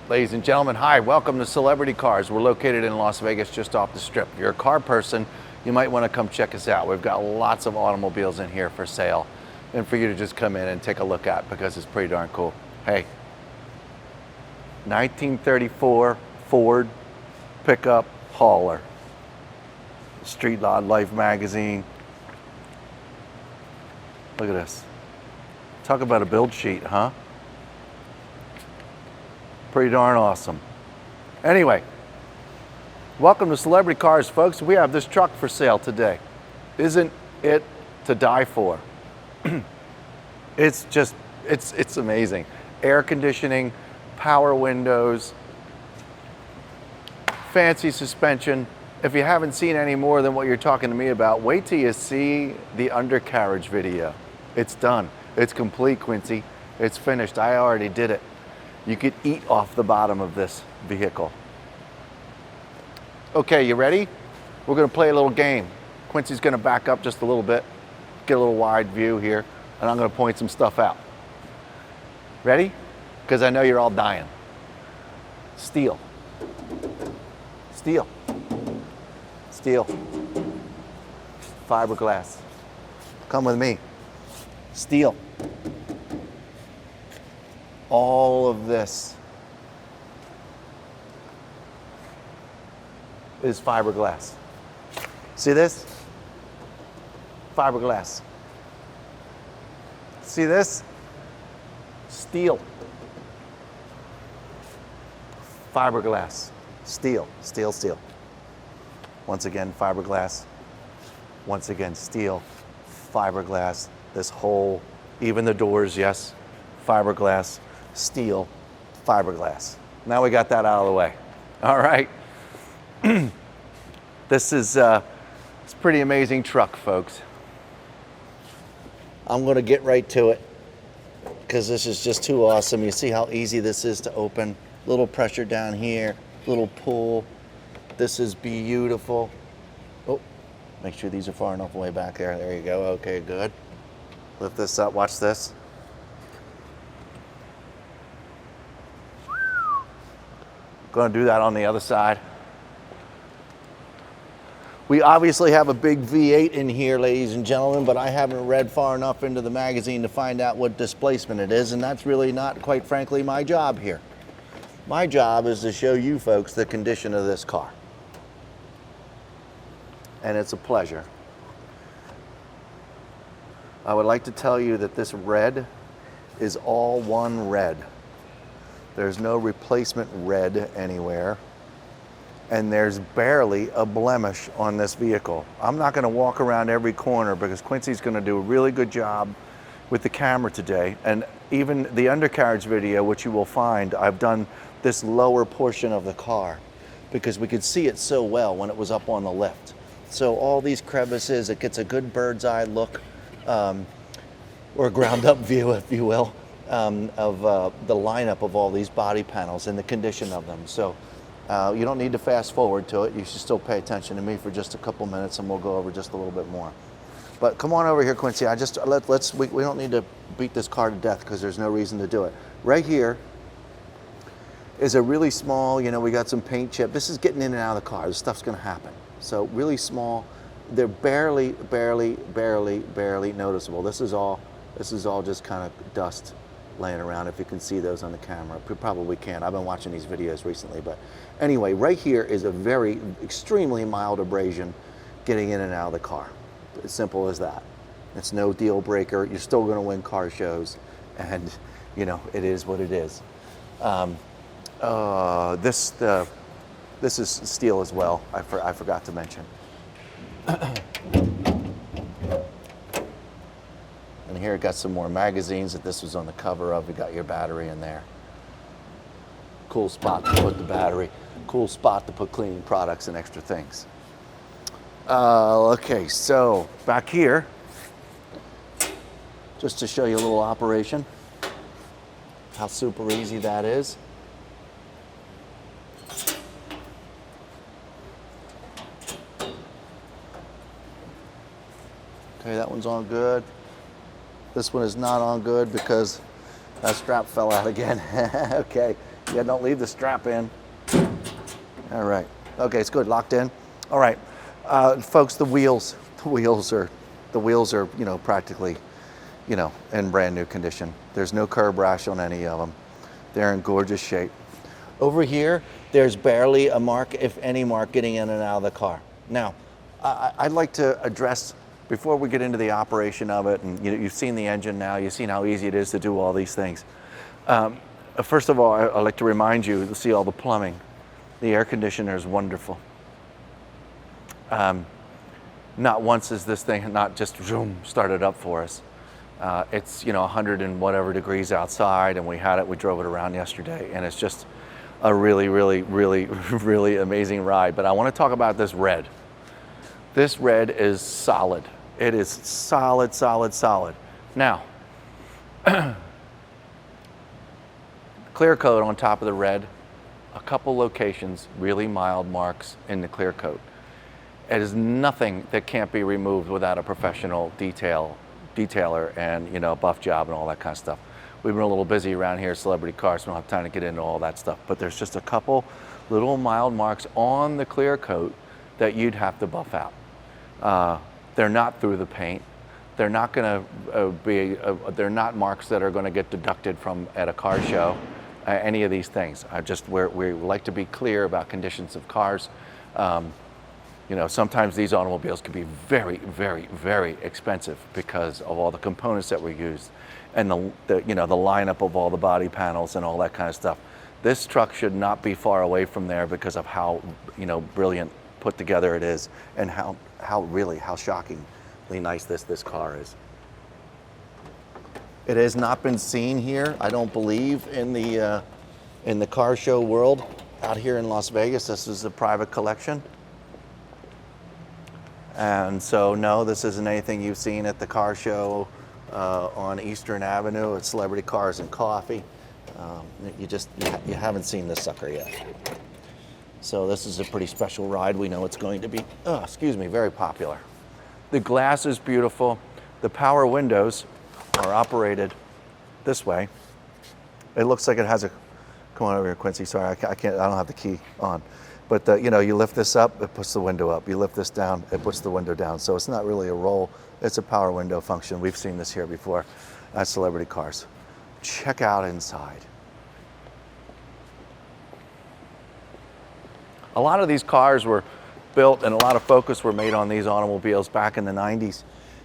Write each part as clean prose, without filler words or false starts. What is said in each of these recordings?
Ladies and gentlemen, hi, welcome to Celebrity Cars. We're located in Las Vegas, just off the strip. If you're a car person, you might want to come check us out. We've got lots of automobiles in here for sale and for you to just come in and take a look at because it's pretty darn cool. Hey, 1934 Ford pickup Holler. Street Lot Life magazine. Look at this. Talk about a build sheet, huh? Pretty darn awesome. Anyway, welcome to Celebrity Cars, folks. We have this truck for sale today. Isn't it to die for? It's amazing. Air conditioning, power windows, fancy suspension. If you haven't seen any more than what you're talking to me about, wait till you see the Undercarriage video. It's done. It's complete, Quincy. It's finished. I already did it. You could eat off the bottom of this vehicle. Okay, you ready? We're gonna play a little game. Quincy's gonna back up just a little bit, get a little wide view here, and I'm gonna point some stuff out. Ready? Because I know you're all dying. Steel. Steel. Steel. Fiberglass. Come with me. Steel. All of this is fiberglass. See this? Fiberglass. See this? Steel. Fiberglass. Steel, steel, steel. Once again, fiberglass. Once again, steel, fiberglass. This whole, even the doors, yes, fiberglass. Steel, fiberglass. Now we got that out of the way. All right. This is it's a pretty amazing truck, folks. I'm going to get right to it because this is just too awesome. You see how easy this is to open. Little pressure down here, little pull. This is beautiful. Oh, make sure these are far enough away back there. There you go. Okay, good. Lift this up. Watch this. Going to do that on the other side. We obviously have a big V8 in here, ladies and gentlemen, but I haven't read far enough into the magazine to find out what displacement it is, and that's really not, quite frankly, my job here. My job is to show you folks the condition of this car. And it's a pleasure. I would like to tell you that this red is all one red. There's no replacement red anywhere. And there's barely a blemish on this vehicle. I'm not gonna walk around every corner because Quincy's gonna do a really good job with the camera today. And even the Undercarriage video, which you will find, I've done this lower portion of the car because we could see it so well when it was up on the lift. So all these crevices, it gets a good bird's eye look, or a ground up view, if you will. Of the lineup of all these body panels and the condition of them. So you don't need to fast forward to it. You should still pay attention to me for just a couple minutes and we'll go over just a little bit more. But come on over here, Quincy. We don't need to beat this car to death because there's no reason to do it. Right here is a really small, we got some paint chip. This is getting in and out of the car. This stuff's gonna happen. So really small. They're barely noticeable. This is all just kind of dust laying around, if you can see those on the camera. You probably can't. I've been watching these videos recently, but anyway, right here is a very extremely mild abrasion getting in and out of the car. As simple as that. It's no deal breaker. You're still going to win car shows, and it is what it is. This is steel as well. I forgot to mention. And here it got some more magazines that this was on the cover of. We got your battery in there. Cool spot to put the battery. Cool spot to put cleaning products and extra things. Okay, so back here, just to show you a little operation, how super easy that is. Okay, that one's on good. This one is not on good because that strap fell out again. Okay, Yeah, don't leave the strap in. All right. Okay, it's good. Locked in. All right, folks. The wheels are, you know, practically, you know, in brand new condition. There's no curb rash on any of them. They're in gorgeous shape. Over here, there's barely a mark, if any mark, getting in and out of the car. Now, I'd like to address, before we get into the operation of it, and you've seen the engine now, you've seen how easy it is to do all these things. First of all, I'd like to remind you to see all the plumbing. The air conditioner is wonderful. Not once is this thing not just zoom started up for us. It's, you know, 100 and whatever degrees outside, and we drove it around yesterday, and it's just a really, really, really, really amazing ride. But I want to talk about this red. This red is solid. It is solid, solid, solid. Now, clear coat on top of the red, a couple locations, really mild marks in the clear coat. It is nothing that can't be removed without a professional detailer and, you know, buff job and all that kind of stuff. We've been a little busy around here, celebrity cars, so we don't have time to get into all that stuff. But there's just a couple little mild marks on the clear coat that you'd have to buff out. They're not through the paint. They're not going to they're not marks that are going to get deducted from at a car show. Any of these things. We like to be clear about conditions of cars. You know, sometimes these automobiles can be very, very, very expensive because of all the components that we use and the you know, the lineup of all the body panels and all that kind of stuff. This truck should not be far away from there because of how, you know, brilliant put together it is, and how shockingly nice this car is. It has not been seen here, I don't believe, in the car show world. Out here in Las Vegas, this is a private collection. And so, no, this isn't anything you've seen at the car show on Eastern Avenue at Celebrity Cars and Coffee. You haven't seen this sucker yet. So this is a pretty special ride. We know it's going to be, very popular. The glass is beautiful. The power windows are operated this way. It looks like it has a, come on over here, Quincy. Sorry, I don't have the key on. But you know, you lift this up, it puts the window up. You lift this down, it puts the window down. So it's not really a roll, it's a power window function. We've seen this here before at Celebrity Cars. Check out inside. A lot of these cars were built and a lot of focus were made on these automobiles back in the 90s,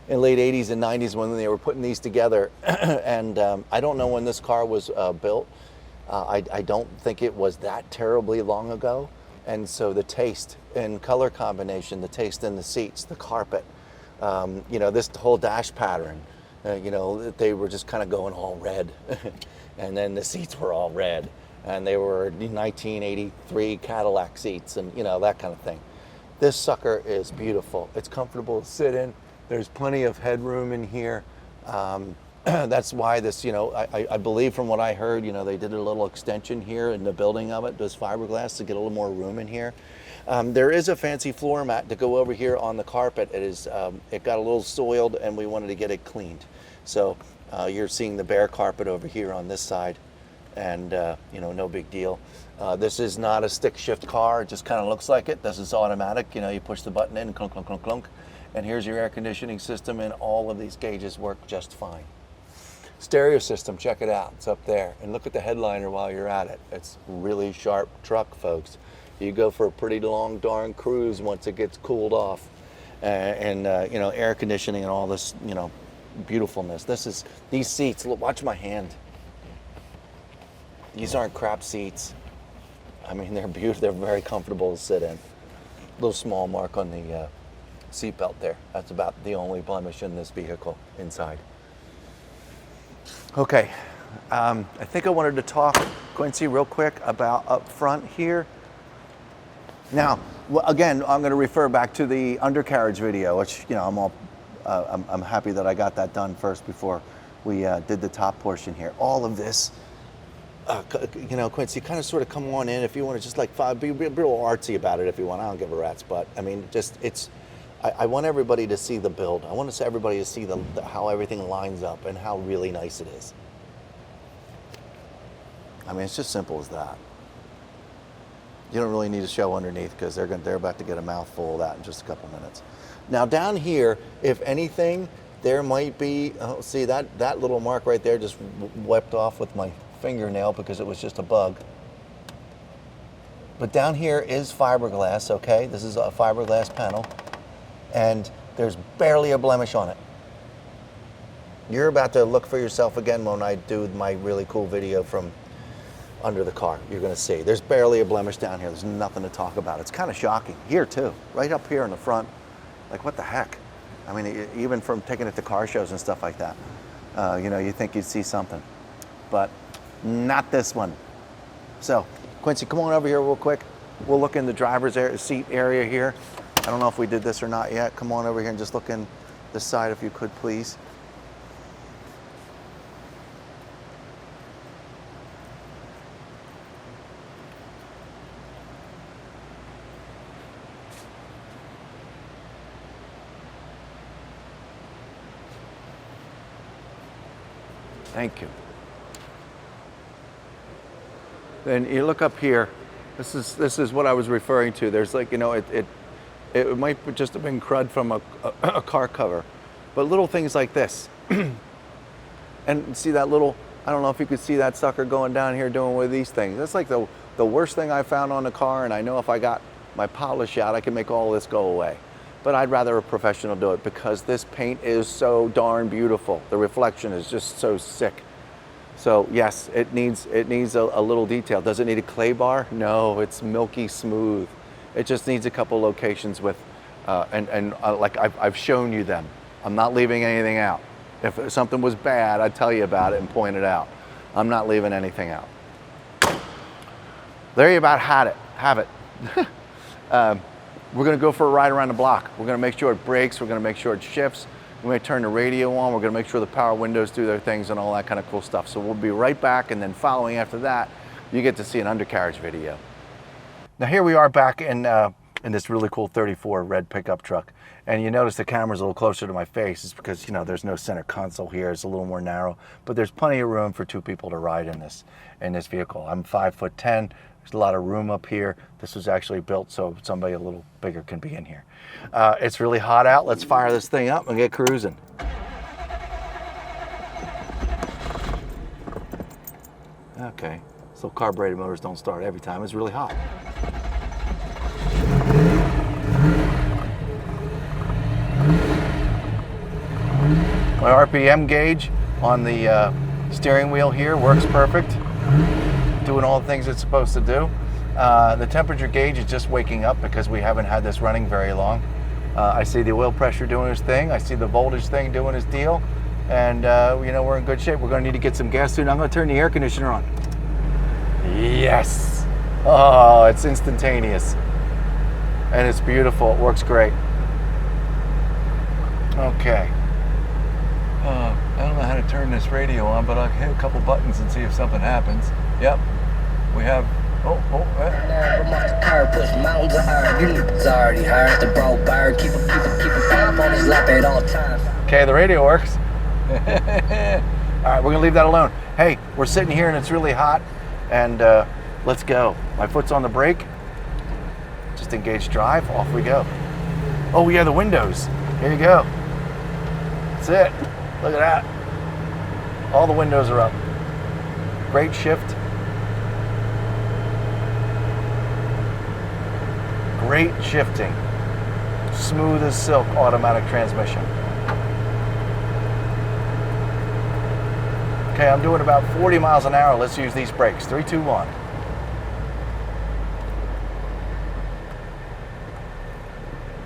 in late 80s and 90s when they were putting these together. And I don't know when this car was built. I don't think it was that terribly long ago. And so the taste and color combination, the taste in the seats, the carpet, you know, this whole dash pattern, you know, they were just kind of going all red. And then the seats were all red. And they were 1983 Cadillac seats and, you know, that kind of thing. This sucker is beautiful. It's comfortable to sit in. There's plenty of headroom in here. That's why this, you know, I believe from what I heard, you know, they did a little extension here in the building of it, this fiberglass, to get a little more room in here. There is a fancy floor mat to go over here on the carpet. It got a little soiled and we wanted to get it cleaned. So you're seeing the bare carpet over here on this side, and you know, no big deal. This is not a stick shift car. It just kind of looks like it. This is automatic. You know, you push the button in, clunk, clunk, clunk, clunk, and here's your air conditioning system, and all of these gauges work just fine. Stereo system, check it out. It's up there. And look at the headliner while you're at it. It's a really sharp truck, folks. You go for a pretty long darn cruise once it gets cooled off. You know, air conditioning and all this, you know, beautifulness. These seats, look, watch my hand. These aren't crap seats. I mean, they're beautiful. They're very comfortable to sit in. Little small mark on the seat belt there. That's about the only blemish in this vehicle inside. Okay, I think I wanted to talk, Quincy, real quick about up front here. Now, again, I'm going to refer back to the undercarriage video, which, you know, I'm happy that I got that done first before we did the top portion here. All of this, you know, Quincy, kind of sort of come on in if you want to just like be a little artsy about it if you want. I don't give a rat's butt. I mean, just I want everybody to see the build. I want everybody to see how everything lines up and how really nice it is. I mean, it's just simple as that. You don't really need to show underneath because they're about to get a mouthful of that in just a couple minutes. Now down here, if anything, there might be, oh, see that little mark right there just wiped off with my fingernail because it was just a bug. But down here is fiberglass, okay? This is a fiberglass panel, and there's barely a blemish on it. You're about to look for yourself again when I do my really cool video from under the car. You're gonna see. There's barely a blemish down here. There's nothing to talk about. It's kind of shocking. Here too, right up here in the front. Like what the heck? I mean, even from taking it to car shows and stuff like that, you know, you think you'd see something, but not this one. So, Quincy, come on over here real quick. We'll look in the driver's seat area here. I don't know if we did this or not yet. Come on over here and just look in this side if you could, please. Thank you. Then you look up here. This is what I was referring to. There's like, you know, it might just have been crud from a car cover, but little things like this. And see that little, I don't know if you could see that sucker going down here doing one of these things. That's like the worst thing I found on the car, and I know if I got my polish out, I can make all this go away. But I'd rather a professional do it because this paint is so darn beautiful. The reflection is just so sick. So yes, it needs a little detail. Does it need a clay bar? No, it's milky smooth. It just needs a couple locations with, like I've shown you them. I'm not leaving anything out. If something was bad, I'd tell you about it and point it out. I'm not leaving anything out. There you about have it. We're gonna go for a ride around the block. We're gonna make sure it brakes. We're gonna make sure it shifts. We may turn the radio on. We're gonna make sure the power windows do their things and all that kind of cool stuff. So we'll be right back, and then following after that, you get to see an undercarriage video. Now here we are back in this really cool 34 red pickup truck. And you notice the camera's a little closer to my face. It's because, you know, there's no center console here. It's a little more narrow, but there's plenty of room for two people to ride in this vehicle. I'm 5'10". There's a lot of room up here. This was actually built so somebody a little bigger can be in here. It's really hot out. Let's fire this thing up and get cruising. Okay, so carbureted motors don't start every time. It's really hot. My RPM gauge on the steering wheel here works perfect. Doing all the things it's supposed to do. The temperature gauge is just waking up because we haven't had this running very long. I see the oil pressure doing its thing. I see the voltage thing doing its deal. And you know, we're in good shape. We're gonna need to get some gas soon. I'm gonna turn the air conditioner on. Yes. Oh, it's instantaneous. And it's beautiful. It works great. Okay. I don't know how to turn this radio on, but I'll hit a couple buttons and see if something happens. Yep. We have, okay, the radio works. All right, we're gonna leave that alone. Hey, we're sitting here and it's really hot, and let's go. My foot's on the brake. Just engage drive, off we go. Oh yeah, the windows. Here you go. That's it. Look at that. All the windows are up. Great shift. Great shifting. Smooth as silk automatic transmission. Okay, I'm doing about 40 miles an hour. Let's use these brakes. 3, 2, 1.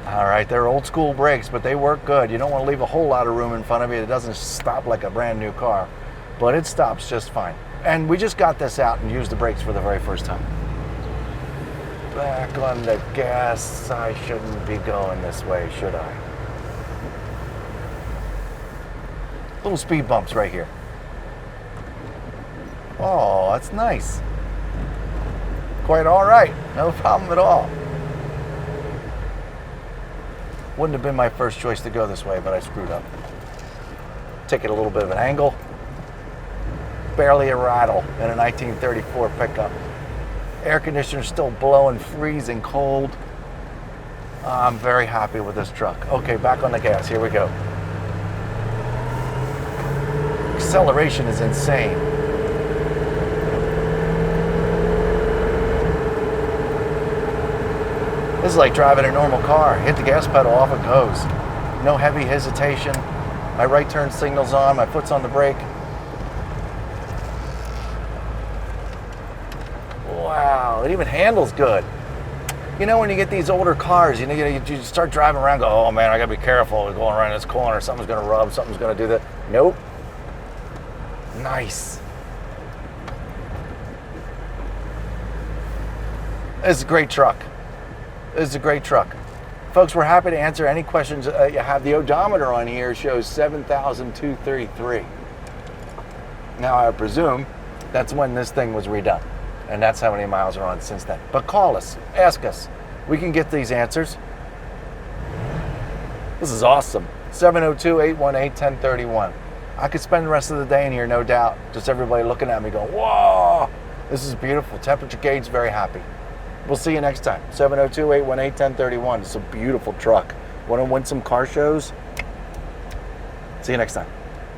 All right, they're old school brakes, but they work good. You don't want to leave a whole lot of room in front of you. It doesn't stop like a brand new car, but it stops just fine. And we just got this out and used the brakes for the very first time. Back on the gas. I shouldn't be going this way, should I? Little speed bumps right here. Oh, that's nice. Quite all right. No problem at all. Wouldn't have been my first choice to go this way, but I screwed up. Take it a little bit of an angle. barely a rattle in a 1934 pickup. Air conditioner still blowing freezing cold. I'm very happy with this truck. Okay, back on the gas. Here we go. Acceleration is insane. This is like driving a normal car. Hit the gas pedal, off it goes. No heavy hesitation. My right turn signal's on, my foot's on the brake. Wow, it even handles good. You know, when you get these older cars, you start driving around, go, oh man, I gotta be careful. We're going around this corner, something's gonna rub, something's gonna do that. Nope. Nice. This is a great truck. This is a great truck. Folks, we're happy to answer any questions you have. The odometer on here shows 7,233. Now, I presume that's when this thing was redone. And that's how many miles are on since then. But call us, ask us. We can get these answers. This is awesome. 702-818-1031. I could spend the rest of the day in here, no doubt. Just everybody looking at me going, whoa, this is beautiful. Temperature gauge, very happy. We'll see you next time. 702-818-1031. It's a beautiful truck. Want to win some car shows? See you next time.